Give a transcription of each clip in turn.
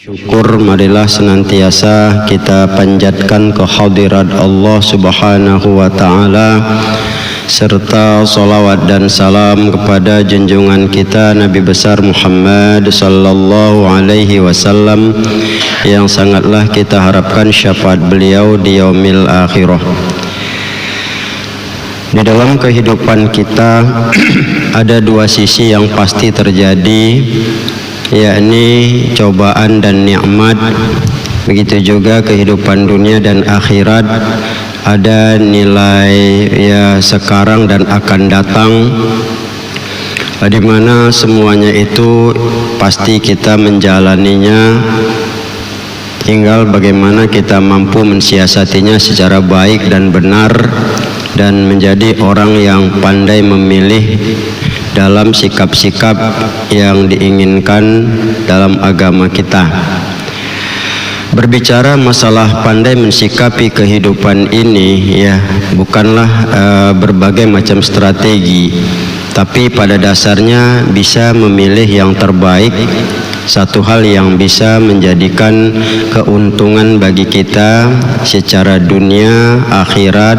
Syukur marilah senantiasa kita panjatkan kehadirat Allah Subhanahu wa Ta'ala, serta salawat dan salam kepada junjungan kita Nabi besar Muhammad sallallahu alaihi wasallam, yang sangatlah kita harapkan syafaat beliau di yaumil akhirah. Di dalam kehidupan kita ada dua sisi yang pasti terjadi, yakni cobaan dan nikmat. Begitu juga kehidupan dunia dan akhirat, ada nilai ya sekarang dan akan datang, di mana semuanya itu pasti kita menjalaninya. Tinggal bagaimana kita mampu mensiasatinya secara baik dan benar, dan menjadi orang yang pandai memilih dalam sikap-sikap yang diinginkan dalam agama kita. Berbicara masalah pandai mensikapi kehidupan ini, ya bukanlah berbagai macam strategi, tapi pada dasarnya bisa memilih yang terbaik, satu hal yang bisa menjadikan keuntungan bagi kita secara dunia akhirat,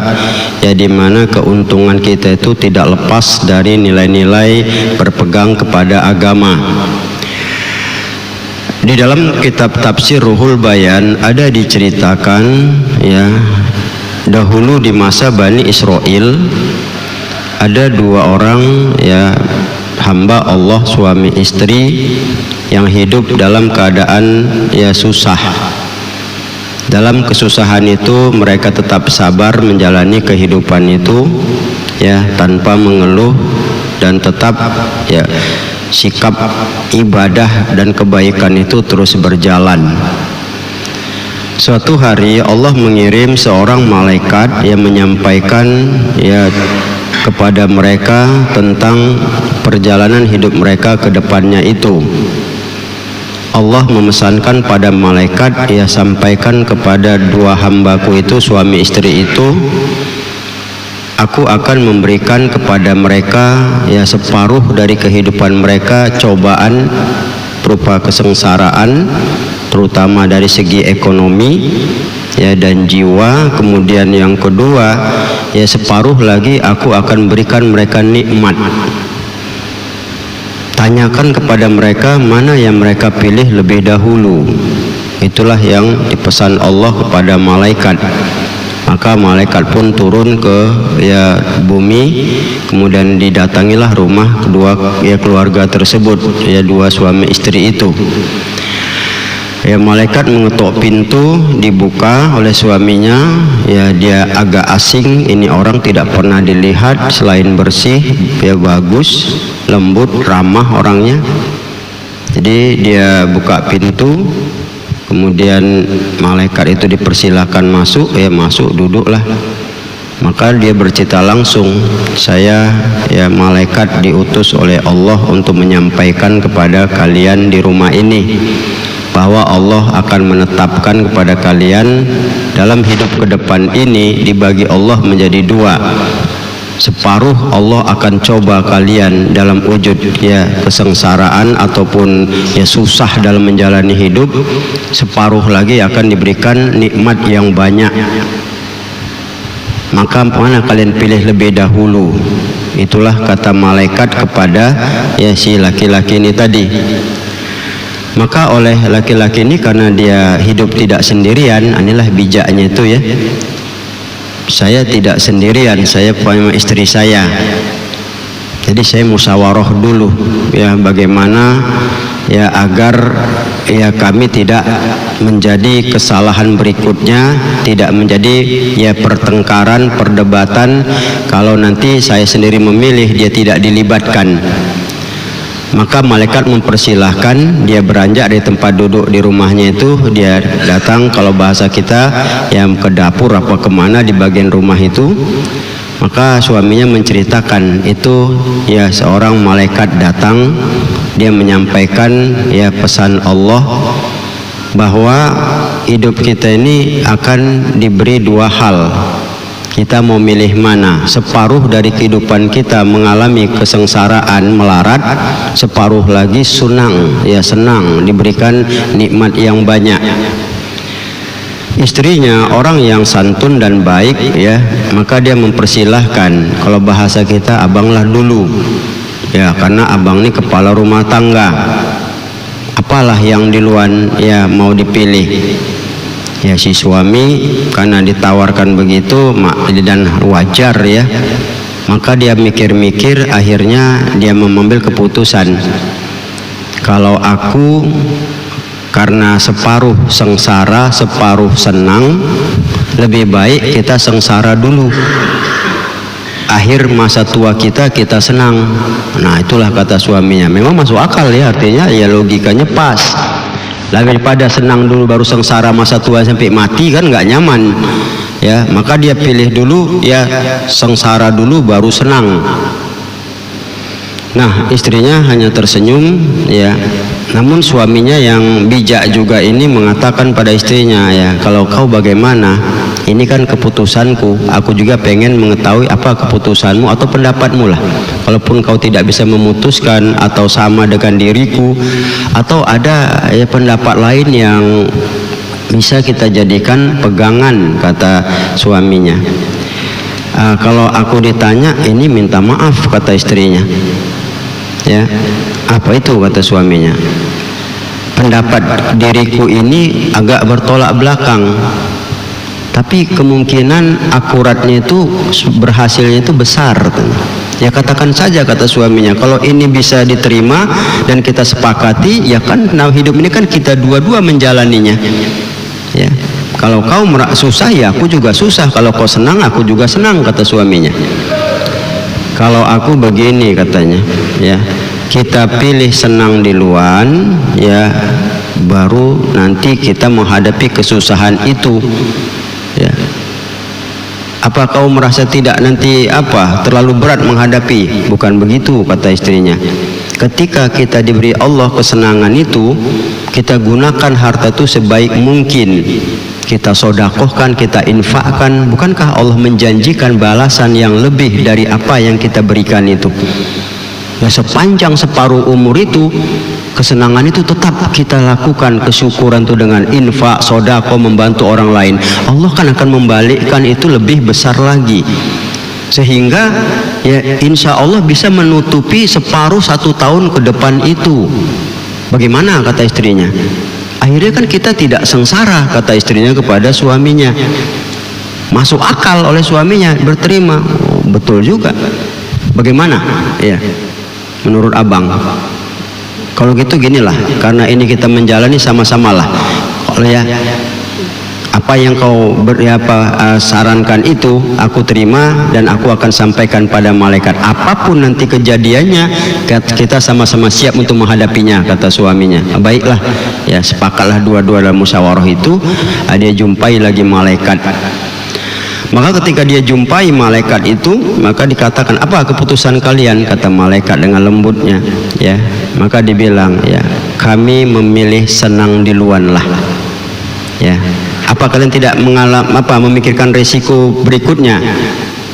ya di mana keuntungan kita itu tidak lepas dari nilai-nilai berpegang kepada agama. Di dalam kitab tafsir Ruhul Bayan ada diceritakan, ya dahulu di masa Bani Israel ada dua orang, ya hamba Allah suami istri yang hidup dalam keadaan ya susah. Dalam kesusahan itu mereka tetap sabar menjalani kehidupan itu, ya tanpa mengeluh, dan tetap ya sikap ibadah dan kebaikan itu terus berjalan. Suatu hari Allah mengirim seorang malaikat yang menyampaikan ya kepada mereka tentang perjalanan hidup mereka ke depannya itu. Allah memesankan pada malaikat, ya sampaikan kepada dua hambaku itu, suami istri itu, aku akan memberikan kepada mereka ya separuh dari kehidupan mereka cobaan berupa kesengsaraan, terutama dari segi ekonomi ya dan jiwa. Kemudian yang kedua, ya separuh lagi aku akan berikan mereka nikmat. Tanyakan kepada mereka mana yang mereka pilih lebih dahulu. Itulah yang dipesan Allah kepada malaikat. Maka malaikat pun turun ke ya bumi, kemudian didatangilah rumah kedua ya keluarga tersebut, ya dua suami istri itu. Ya malaikat mengetuk pintu, dibuka oleh suaminya. Ya dia agak asing, ini orang tidak pernah dilihat, selain bersih ya bagus, lembut, ramah orangnya. Jadi dia buka pintu, kemudian malaikat itu dipersilakan masuk, ya masuk, duduklah. Maka dia bercerita langsung, saya ya malaikat diutus oleh Allah untuk menyampaikan kepada kalian di rumah ini bahwa Allah akan menetapkan kepada kalian dalam hidup ke depan ini dibagi Allah menjadi dua. Separuh Allah akan coba kalian dalam wujud ya kesengsaraan ataupun ya susah dalam menjalani hidup, separuh lagi akan diberikan nikmat yang banyak. Maka mana kalian pilih lebih dahulu? Itulah kata malaikat kepada ya si laki-laki ini tadi. Maka oleh laki-laki ini, karena dia hidup tidak sendirian, inilah bijaknya itu ya, saya tidak sendirian, saya punya istri saya. Jadi saya musyawarah dulu ya bagaimana ya agar ya kami tidak menjadi kesalahan berikutnya, tidak menjadi ya pertengkaran, perdebatan kalau nanti saya sendiri memilih dia tidak dilibatkan. Maka malaikat mempersilahkan dia beranjak dari tempat duduk di rumahnya itu, dia datang kalau bahasa kita yang ke dapur apa kemana di bagian rumah itu. Maka suaminya menceritakan itu ya seorang malaikat datang, dia menyampaikan ya pesan Allah bahwa hidup kita ini akan diberi dua hal. Kita mau milih mana? Separuh dari kehidupan kita mengalami kesengsaraan melarat, separuh lagi senang, ya senang, diberikan nikmat yang banyak. Istrinya orang yang santun dan baik, ya, maka dia mempersilahkan, kalau bahasa kita abanglah dulu, ya, karena abang ini kepala rumah tangga. Apalah yang di luar ya mau dipilih. Ya, si suami karena ditawarkan begitu dan wajar, ya, maka dia mikir-mikir, akhirnya dia mengambil keputusan, kalau aku karena separuh sengsara separuh senang, lebih baik kita sengsara dulu, akhir masa tua kita senang. Nah, itulah kata suaminya. Memang masuk akal, ya, artinya ya logikanya pas. Daripada senang dulu baru sengsara masa tua sampai mati, kan nggak nyaman, ya. Maka dia pilih dulu, ya, sengsara dulu baru senang. Nah, istrinya hanya tersenyum, ya. Namun suaminya yang bijak juga ini mengatakan pada istrinya, ya, kalau kau bagaimana? Ini kan keputusanku. Aku juga pengen mengetahui apa keputusanmu atau pendapatmu lah. Kalaupun kau tidak bisa memutuskan atau sama dengan diriku, atau ada, ya, pendapat lain yang bisa kita jadikan pegangan, kata suaminya. Kalau aku ditanya, ini minta maaf, kata istrinya. Ya, apa itu, kata suaminya? Pendapat diriku ini agak bertolak belakang, tapi kemungkinan akuratnya itu, berhasilnya itu besar. Ya, katakan saja, kata suaminya, kalau ini bisa diterima dan kita sepakati, ya kan, nah hidup ini kan kita dua-dua menjalaninya. Ya, kalau kau susah, ya aku juga susah. Kalau kau senang, aku juga senang, kata suaminya. Kalau aku begini, katanya, ya, kita pilih senang di luar, ya, baru nanti kita menghadapi kesusahan itu, ya. Apa kau merasa tidak nanti terlalu berat menghadapi? Bukan begitu, kata istrinya. Ketika kita diberi Allah kesenangan itu, kita gunakan harta itu sebaik mungkin. Kita sodakohkan, kita infakkan. Bukankah Allah menjanjikan balasan yang lebih dari apa yang kita berikan itu? Ya, sepanjang separuh umur itu, kesenangan itu tetap kita lakukan, kesyukuran itu dengan infak, sodako, membantu orang lain. Allah kan akan membalikkan itu lebih besar lagi, sehingga ya insya Allah bisa menutupi separuh 1 tahun ke depan itu. Bagaimana, kata istrinya? Akhirnya kan kita tidak sengsara, kata istrinya kepada suaminya. Masuk akal oleh suaminya, berterima. Oh, betul juga. Bagaimana? Ya, menurut abang? Kalau gitu ginilah, karena ini kita menjalani sama-sama lah. Kalau ya apa yang kau sarankan itu aku terima dan aku akan sampaikan pada malaikat. Apapun nanti kejadiannya, kita sama-sama siap untuk menghadapinya, kata suaminya. Baiklah, ya, sepakatlah dua-dua dalam musyawarah itu. Dia jumpai lagi malaikat. Maka ketika dia jumpai malaikat itu, maka dikatakan, apa keputusan kalian? Kata malaikat dengan lembutnya, ya. Maka dibilang, ya, kami memilih senang di luar lah, ya. Apa kalian tidak memikirkan resiko berikutnya?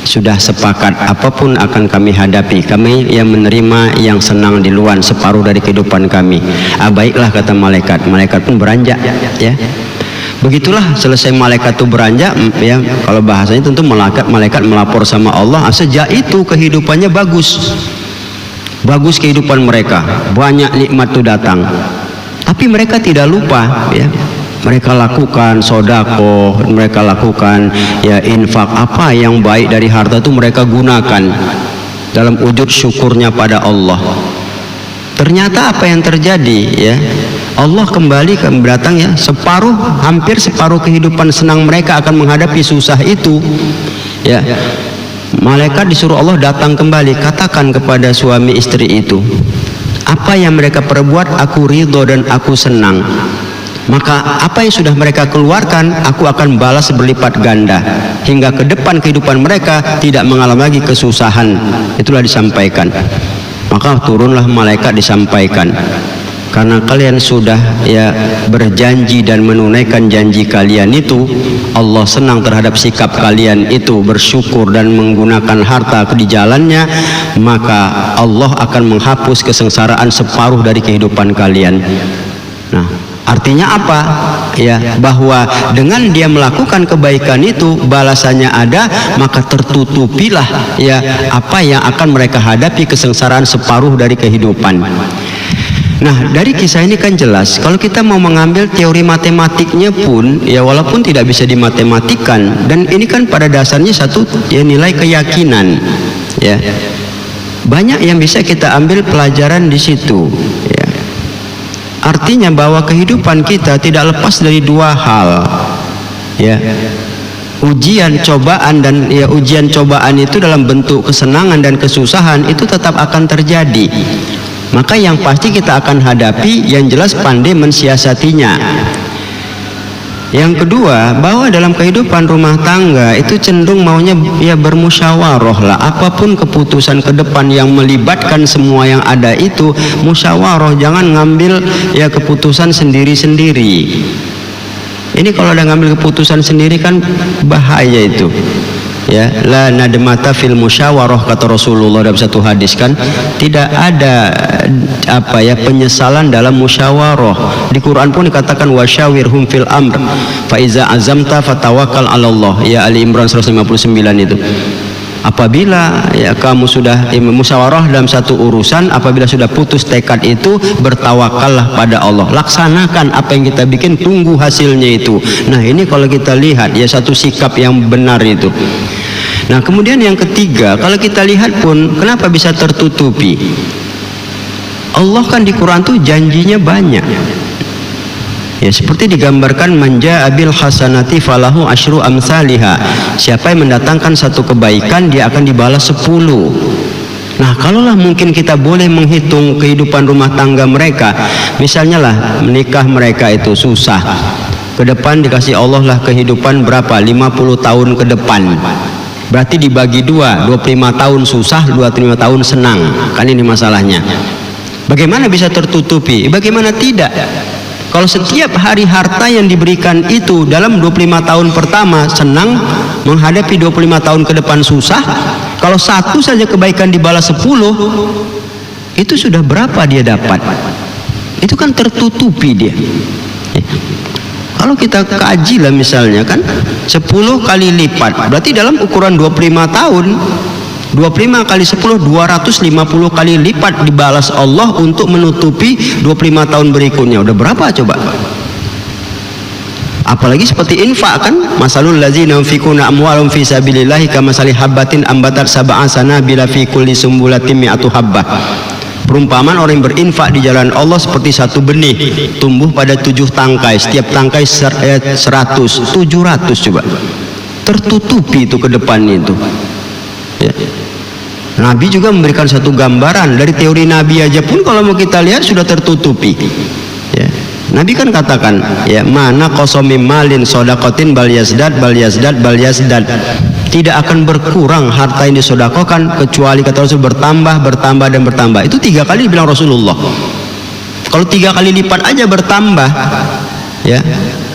Sudah sepakat, apapun akan kami hadapi. Kami yang menerima yang senang di luar, separuh dari kehidupan kami. Baiklah, kata malaikat. Malaikat pun beranjak, ya. Begitulah selesai malaikat itu beranjak, ya, kalau bahasanya tentu malaikat melapor sama Allah. Sejak itu kehidupannya bagus kehidupan mereka, banyak nikmat itu datang. Tapi mereka tidak lupa, ya, mereka lakukan sodako, mereka lakukan, ya, infak, apa yang baik dari harta itu mereka gunakan dalam wujud syukurnya pada Allah. Ternyata apa yang terjadi, ya, Allah kembali datang, ya, hampir separuh kehidupan senang mereka akan menghadapi susah itu, ya. Malaikat disuruh Allah datang kembali, katakan kepada suami istri itu, apa yang mereka perbuat aku ridho dan aku senang. Maka apa yang sudah mereka keluarkan, aku akan balas berlipat ganda, hingga ke depan kehidupan mereka tidak mengalami lagi kesusahan. Itulah disampaikan. Maka turunlah malaikat disampaikan, karena kalian sudah, ya, berjanji dan menunaikan janji kalian itu, Allah senang terhadap sikap kalian itu bersyukur dan menggunakan harta di jalannya, maka Allah akan menghapus kesengsaraan separuh dari kehidupan kalian. Nah, artinya apa? Ya, bahwa dengan dia melakukan kebaikan itu balasannya ada, maka tertutupilah ya apa yang akan mereka hadapi, kesengsaraan separuh dari kehidupan. Nah, dari kisah ini kan jelas kalau kita mau mengambil teori matematiknya pun ya walaupun tidak bisa dimatematikan, dan ini kan pada dasarnya satu ya nilai keyakinan ya. Banyak yang bisa kita ambil pelajaran di situ ya. Artinya bahwa kehidupan kita tidak lepas dari dua hal ya. Ujian cobaan, dan ya ujian cobaan itu dalam bentuk kesenangan dan kesusahan itu tetap akan terjadi. Maka yang pasti kita akan hadapi, yang jelas pandai mensiasatinya. Yang kedua, bahwa dalam kehidupan rumah tangga itu cenderung maunya ya bermusyawarah lah. Apapun keputusan ke depan yang melibatkan semua yang ada itu musyawarah, jangan ngambil ya keputusan sendiri-sendiri. Ini kalau ada ngambil keputusan sendiri kan bahaya itu. Ya, la nadmata fil musyawarah, kata Rasulullah dalam satu hadis kan, tidak ada apa ya penyesalan dalam musyawarah. Di Quran pun dikatakan wasyawirhum fil amr fa iza azamta fatawakkal 'ala Allah, ya Ali Imran 159 itu. Apabila ya kamu sudah musyawarah dalam satu urusan, apabila sudah putus tekad itu, bertawakallah pada Allah, laksanakan apa yang kita bikin, tunggu hasilnya itu. Nah, ini kalau kita lihat ya satu sikap yang benar itu. Nah, kemudian yang ketiga, kalau kita lihat pun kenapa bisa tertutupi? Allah kan di Quran tuh janjinya banyak. Ya, seperti digambarkan manja abil hasanati falahu asyru amsalihha. Siapa yang mendatangkan satu kebaikan, dia akan dibalas 10. Nah, kalaulah mungkin kita boleh menghitung kehidupan rumah tangga mereka, misalnya lah menikah mereka itu susah, ke depan dikasih Allah lah kehidupan berapa? 50 tahun ke depan. Berarti dibagi dua, 25 tahun susah, 25 tahun senang. Kan ini masalahnya. Bagaimana bisa tertutupi? Bagaimana tidak? Kalau setiap hari harta yang diberikan itu dalam 25 tahun pertama senang, menghadapi 25 tahun ke depan susah, kalau satu saja kebaikan dibalas 10, itu sudah berapa dia dapat? Itu kan tertutupi dia. Kalau kita kaji lah misalnya kan 10 kali lipat, berarti dalam ukuran 25 tahun 25 kali 10 250 kali lipat dibalas Allah untuk menutupi 25 tahun berikutnya. Udah berapa coba? Apalagi seperti infak kan, masalul ladzina yunfikuna amwalahum fi sabilillahi kamasali habbatin ambatat sab'a sanabila fi kulli sumbulatin mi'atu habbah. Perumpamaan orang yang berinfak di jalan Allah seperti satu benih tumbuh pada 7 tangkai, setiap tangkai 100, 700 coba. Tertutupi itu ke depan itu. Ya. Nabi juga memberikan satu gambaran dari teori Nabi aja pun kalau mau kita lihat sudah tertutupi. Ya. Nabi kan katakan, ya mana qasami malin shadaqatin bal yazdad bal yazdad bal yazdad. Tidak akan berkurang harta yang disedekahkan kecuali kata Rasul bertambah, bertambah dan bertambah. Itu 3 kali dibilang Rasulullah. Kalau 3 kali lipat aja bertambah, ya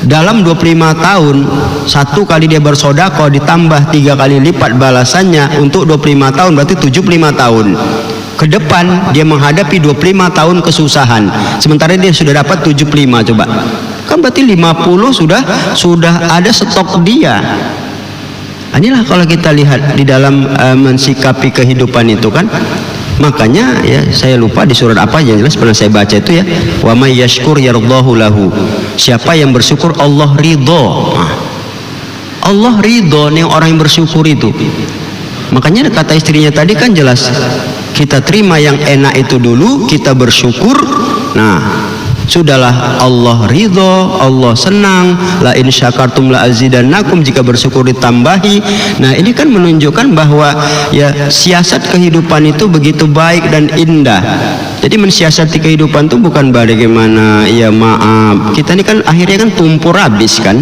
dalam 25 tahun 1 kali dia bersedekah ditambah 3 kali lipat balasannya untuk 25 tahun, berarti 75 tahun. Ke depan dia menghadapi 25 tahun kesusahan, sementara dia sudah dapat 75 coba. Kan berarti 50 sudah ada stok dia. Inilah kalau kita lihat di dalam mensikapi kehidupan itu kan. Makanya ya saya lupa di surat apa yang jelas pernah saya baca itu ya, wa may yashkur yardallahu lahu. Siapa yang bersyukur Allah ridho. Allah ridho nih orang yang bersyukur itu. Makanya kata istrinya tadi kan jelas, kita terima yang enak itu dulu, kita bersyukur. Nah, sudahlah Allah ridho, Allah senang, la in syakartum la azidannakum, jika bersyukur ditambahi. Nah, ini kan menunjukkan bahwa ya siasat kehidupan itu begitu baik dan indah. Jadi mensiasati kehidupan itu bukan bagaimana ya maaf, kita ini kan akhirnya kan tumpur habis kan,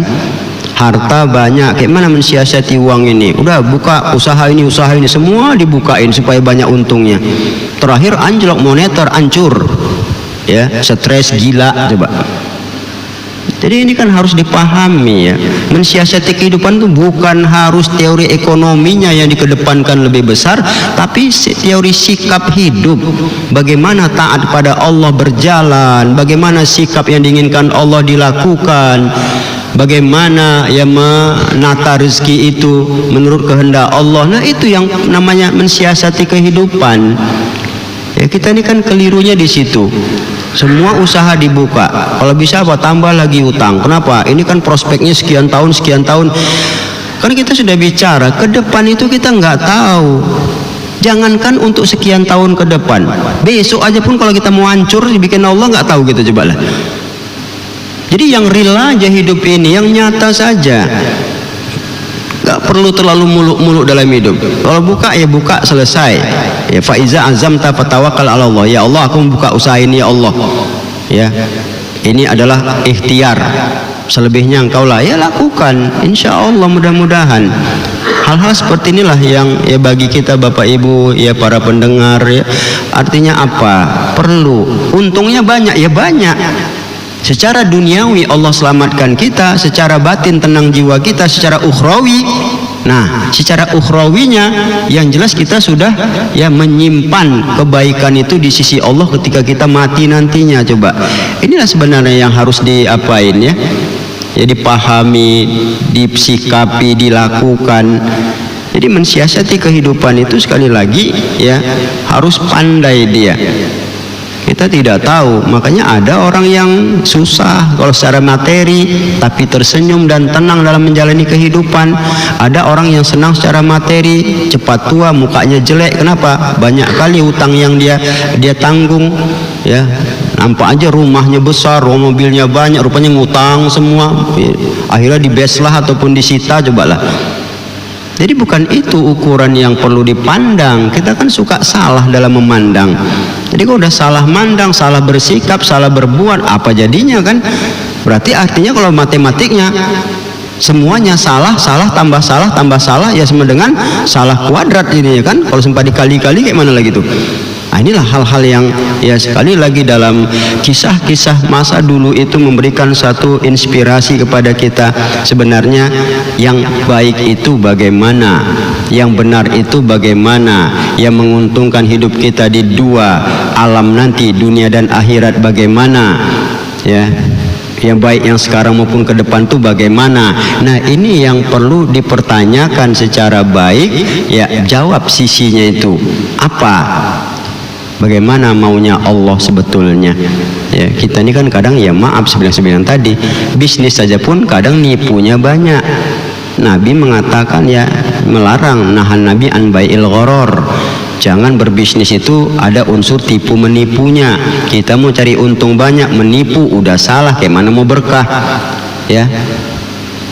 harta banyak, kayak mana mensiasati uang ini, udah buka usaha ini semua dibukain supaya banyak untungnya, terakhir anjlok moneter, hancur. Ya, stres, gila coba. Jadi ini kan harus dipahami ya. Mensiasati kehidupan itu bukan harus teori ekonominya yang dikedepankan lebih besar, tapi teori sikap hidup. Bagaimana taat pada Allah berjalan, bagaimana sikap yang diinginkan Allah dilakukan, bagaimana ya menata rezeki itu menurut kehendak Allah. Nah, itu yang namanya mensiasati kehidupan. Ya, kita ini kan kelirunya di situ. Semua usaha dibuka, kalau bisa apa tambah lagi utang. Kenapa? Ini kan prospeknya sekian tahun. Kan kita sudah bicara ke depan itu kita nggak tahu. Jangankan untuk sekian tahun ke depan, besok aja pun kalau kita mau hancur dibikin Allah nggak tahu gitu, coba lah. Jadi yang real aja hidup ini, yang nyata saja. Gak perlu terlalu muluk-muluk dalam hidup. Kalau buka ya buka, selesai. Ya faiza azamta fatawakkal ala Allah. Ya Allah, aku membuka usaha ini ya Allah. Ya. Ini adalah ikhtiar. Selebihnya engkau lah ya lakukan. Insya Allah mudah-mudahan. Hal-hal seperti inilah yang ya bagi kita Bapak Ibu ya para pendengar ya. Artinya apa? Perlu. Untungnya banyak ya banyak. Secara duniawi Allah selamatkan kita, secara batin tenang jiwa kita, secara ukhrawi. Nah, secara ukhrawinya yang jelas kita sudah ya menyimpan kebaikan itu di sisi Allah ketika kita mati nantinya. Coba. Inilah sebenarnya yang harus diapain ya. Ya dipahami, disikapi, dilakukan. Jadi mensiasati kehidupan itu sekali lagi ya harus pandai dia. Kita tidak tahu, makanya ada orang yang susah kalau secara materi tapi tersenyum dan tenang dalam menjalani kehidupan. Ada orang yang senang secara materi, cepat tua, mukanya jelek. Kenapa? Banyak kali utang yang dia tanggung ya. Nampak aja rumahnya besar, mobilnya banyak, rupanya ngutang semua. Akhirnya dibeslah ataupun disita, cobalah. Jadi bukan itu ukuran yang perlu dipandang. Kita kan suka salah dalam memandang. Jadi kalau udah salah mandang, salah bersikap, salah berbuat, apa jadinya kan? Berarti artinya kalau matematiknya semuanya salah tambah salah ya sama dengan salah kuadrat ini ya kan? Kalau sempat dikali-kali kayak mana lagi tuh? Nah, inilah hal-hal yang ya sekali lagi dalam kisah-kisah masa dulu itu memberikan satu inspirasi kepada kita. Sebenarnya yang baik itu bagaimana, yang benar itu bagaimana, yang menguntungkan hidup kita di dua alam nanti, dunia dan akhirat bagaimana, ya. Yang baik yang sekarang maupun ke depan itu bagaimana. Nah, ini yang perlu dipertanyakan secara baik, ya jawab sisinya itu apa. Bagaimana maunya Allah sebetulnya ya. Kita ini kan kadang ya maaf sebilang tadi, bisnis saja pun kadang nipunya banyak. Nabi mengatakan ya melarang, nahan Nabi an bai'il gharar. Jangan berbisnis itu ada unsur tipu menipunya. Kita mau cari untung banyak, menipu udah salah, kayak mana mau berkah ya.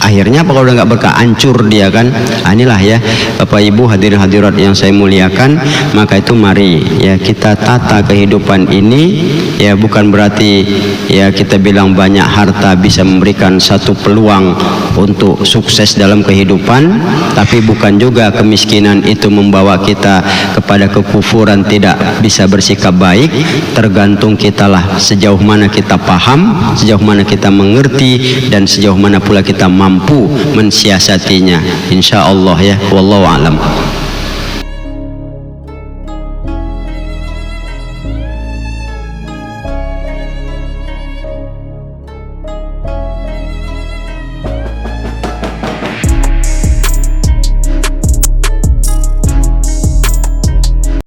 Akhirnya apa kalau udah nggak berkah, hancur dia kan. Inilah ya Bapak Ibu hadirin hadirat yang saya muliakan. Maka itu mari ya kita tata kehidupan ini ya, bukan berarti ya kita bilang banyak harta bisa memberikan satu peluang untuk sukses dalam kehidupan, tapi bukan juga kemiskinan itu membawa kita kepada kekufuran, tidak bisa bersikap baik. Tergantung kitalah sejauh mana kita paham, sejauh mana kita mengerti, dan sejauh mana pula kita mampu mensiasatinya. Insya Allah ya, wallahu a'lam.